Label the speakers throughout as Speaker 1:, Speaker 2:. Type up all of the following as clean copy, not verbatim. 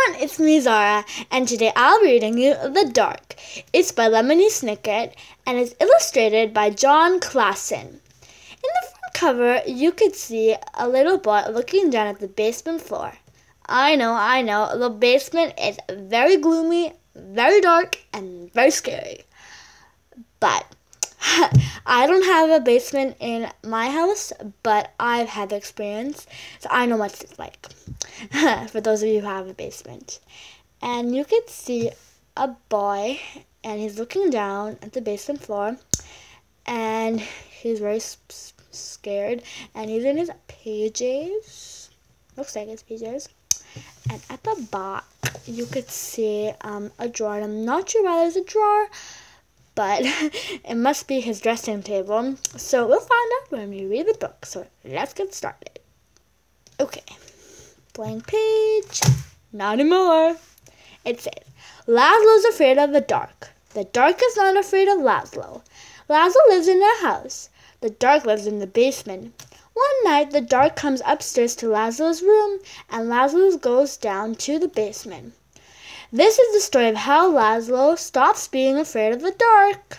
Speaker 1: everyone, it's me Zara, and today I'll be reading you The Dark. It's by Lemony Snicket and is illustrated by John Klassen. In the front cover, you could see a little boy looking down at the basement floor. I know, the basement is very gloomy, very dark, and very scary. But I don't have a basement in my house, but I've had the experience, so I know what it's like. For those of you who have a basement. And you can see a boy, and he's looking down at the basement floor, and he's very scared, and he's in his PJs. Looks like his PJs. And at the back, you could see a drawer, and I'm not sure why there's a drawer, but it must be his dressing table. So we'll find out when we read the book. So let's get started. Okay. Blank page. Not anymore. It says, Laszlo's afraid of the dark. The dark is not afraid of Laszlo. Laszlo lives in a house. The dark lives in the basement. One night, the dark comes upstairs to Laszlo's room, and Laszlo goes down to the basement. This is the story of how Lazlo stops being afraid of the dark.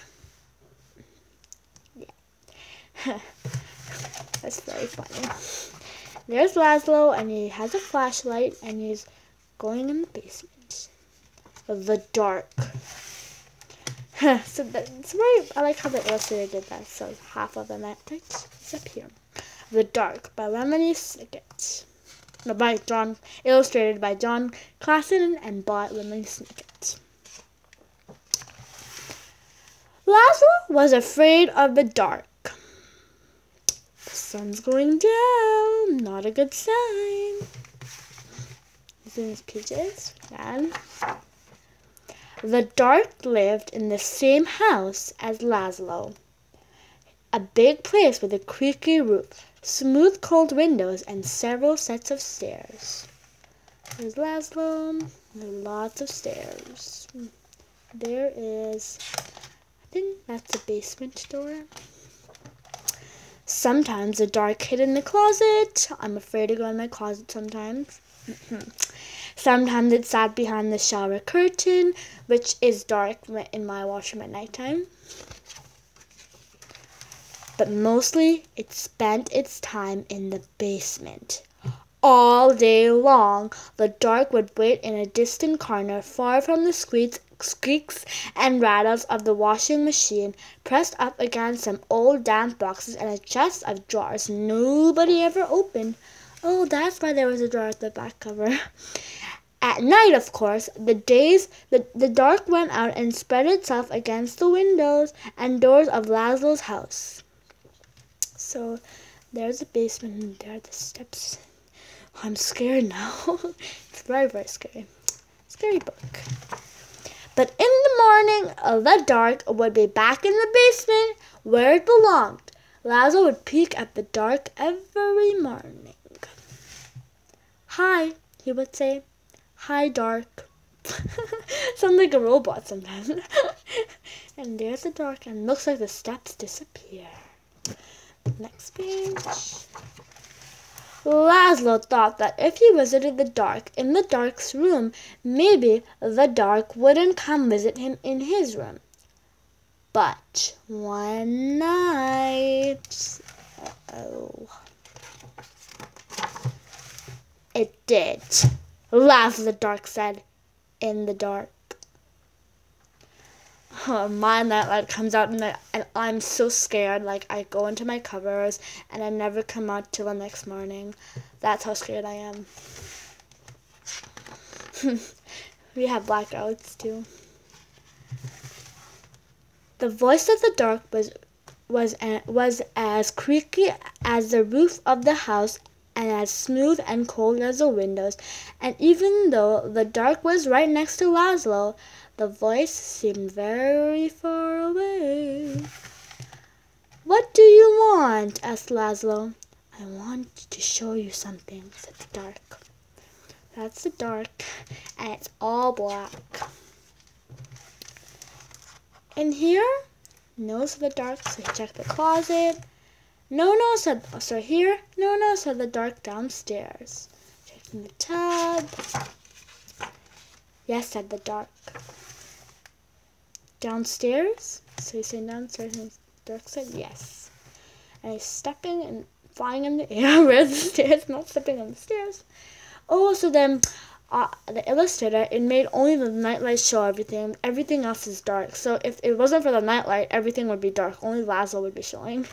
Speaker 1: Yeah. That's very funny. There's Lazlo, and he has a flashlight, and he's going in the basement of the dark. So that's very, I like how the illustrator did that. So half of the text is up here. The Dark by Lemony Snicket. Illustrated by John Klassen and by Lemony Snicket. Lazlo was afraid of the dark. The sun's going down. Not a good sign. He's in his PJs. And the dark lived in the same house as Lazlo. A big place with a creaky roof, smooth cold windows, and several sets of stairs. There's Lazlo. There's lots of stairs. There is, I think that's the basement door. Sometimes the dark hid in the closet. I'm afraid to go in my closet sometimes. Sometimes it sat behind the shower curtain, which is dark in my washroom at nighttime. But mostly it spent its time in the basement. All day long, the dark would wait in a distant corner, far from the squeaks and rattles of the washing machine, pressed up against some old damp boxes and a chest of drawers nobody ever opened. Oh, that's why there was a drawer at the back cover. At night, of course, the dark went out and spread itself against the windows and doors of Lazlo's house. So there's the basement and there are the steps. Oh, I'm scared now. It's very, very scary. Scary book. But in the morning, the dark would be back in the basement where it belonged. Lazlo would peek at the dark every morning. Hi, he would say. Hi, dark. Sounds like a robot sometimes. And there's the dark, and looks like the steps disappear. Next page. Lazlo thought that if he visited the dark in the dark's room, maybe the dark wouldn't come visit him in his room. But one night, it did. Lazlo, the dark said, in the dark. My nightlight comes out and I'm so scared. Like, I go into my covers and I never come out till the next morning. That's how scared I am. We have blackouts too. The voice of the dark was as creaky as the roof of the house and as smooth and cold as the windows. And even though the dark was right next to Lazlo, the voice seemed very far away. What do you want? Asked Lazlo. I want to show you something, said the dark. That's the dark, and it's all black. In here? No, said the dark, so he checked the closet. No, said, so here? No, said the dark downstairs. Checked in the tub. Yes, said the dark. Downstairs? So he's saying downstairs, and the dark said yes. And he's stepping and flying in the air. Where's the stairs? Not stepping on the stairs. Oh, so then the illustrator, it made only the nightlight show everything. Everything else is dark. So if it wasn't for the nightlight, everything would be dark. Only Laszlo would be showing.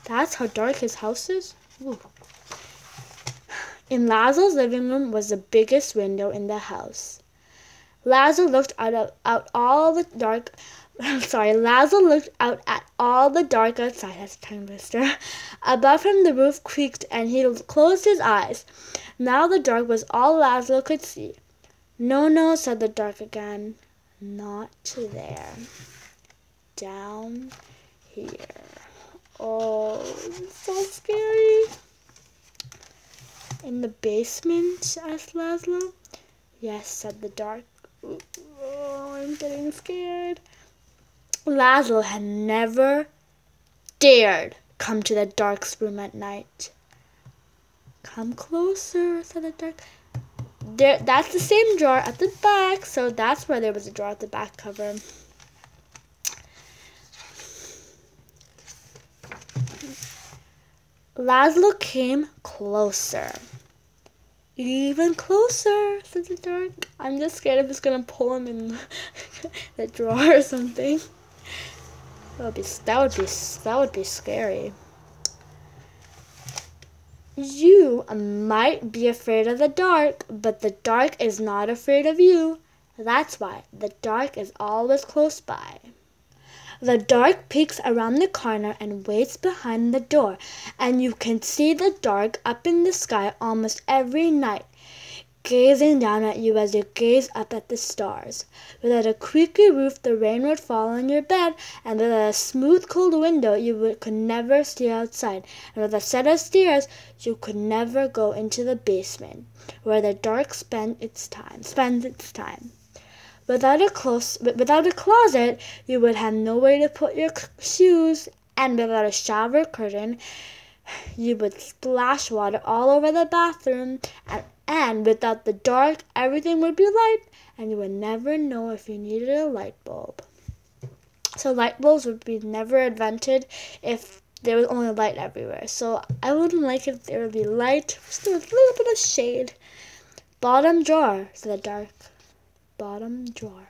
Speaker 1: That's how dark his house is? Ooh. In Laszlo's living room was the biggest window in the house. Laszlo looked out all the dark. Laszlo looked out at all the dark outside. That's a tongue twister. Above him the roof creaked and he closed his eyes. Now the dark was all Laszlo could see. No, no, said the dark again. Not there. Down here. Oh, it's so scary. In the basement? Asked Laszlo. Yes, said the dark. Oh, I'm getting scared. Laszlo had never dared come to the dark's room at night. Come closer, said the dark. That's the same drawer at the back, so that's where there was a drawer at the back cover. Laszlo came closer. Even closer, said the dark. I'm just scared if it's gonna pull him in the drawer or something. That would be scary. You might be afraid of the dark, but the dark is not afraid of you. That's why the dark is always close by. The dark peeks around the corner and waits behind the door, and you can see the dark up in the sky almost every night, gazing down at you as you gaze up at the stars. Without a creaky roof, the rain would fall on your bed, and without a smooth, cold window, you could never see outside. And with a set of stairs, you could never go into the basement, where the dark spends its time. Without a closet, you would have nowhere to put your shoes, and without a shower curtain, you would splash water all over the bathroom, and without the dark, everything would be light, and you would never know if you needed a light bulb. So light bulbs would be never invented if there was only light everywhere. So I wouldn't like if there would be light, just a little bit of shade. Bottom drawer, said the dark. Bottom drawer.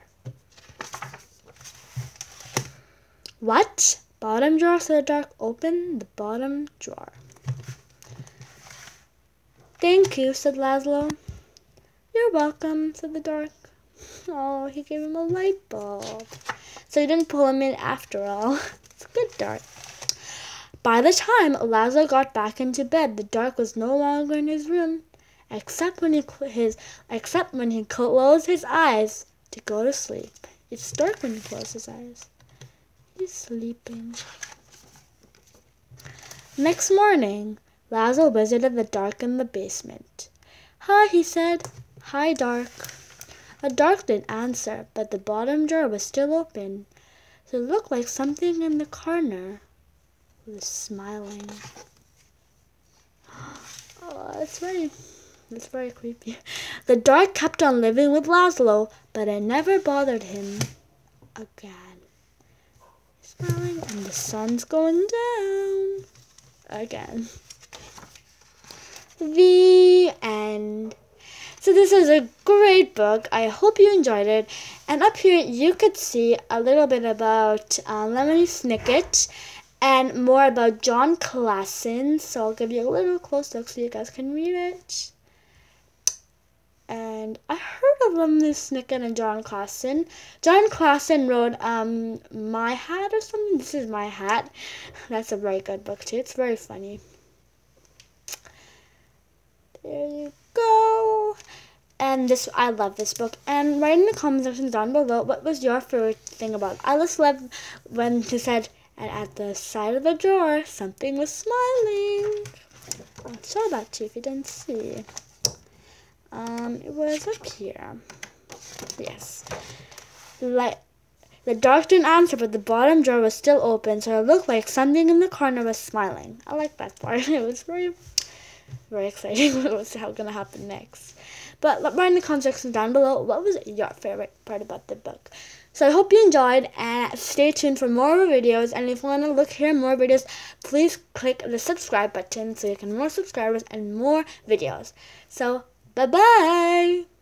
Speaker 1: What? Bottom drawer, said the dark. Open the bottom drawer. Thank you, said Lazlo. You're welcome, said the dark. Oh, he gave him a light bulb. So he didn't pull him in after all. It's a good dark. By the time Lazlo got back into bed, the dark was no longer in his room, except when he closed his eyes to go to sleep. It's dark when he closes his eyes. He's sleeping. Next morning, Laszlo visited the dark in the basement. Hi, he said. Hi, dark. The dark didn't answer, but the bottom drawer was still open. So it looked like something in the corner was smiling. Oh, that's very creepy. The dark kept on living with Laszlo, but it never bothered him again. Smiling, and the sun's going down again. The end. So this is a great book. I hope you enjoyed it. And up here you could see a little bit about Lemony Snicket and more about John Klassen. So I'll give you a little close look so you guys can read it. And I heard of Lemony Snicket and John Klassen. John Klassen wrote My Hat or something. This is My Hat. That's a very good book too. It's very funny. There you go. And this, I love this book. And write in the comment section down below, what was your favorite thing about it? I just love when he said, and at the side of the drawer, something was smiling. I'll show that to you if you didn't see. It was up here. Yes. Like, the dark didn't answer, but the bottom drawer was still open, so it looked like something in the corner was smiling. I like that part. It was very exciting what was going to happen next. But write in the comment section down below what was your favorite part about the book. So I hope you enjoyed, and stay tuned for more videos. And if you want to hear more videos, please click the subscribe button so you can more subscribers and more videos. So bye bye.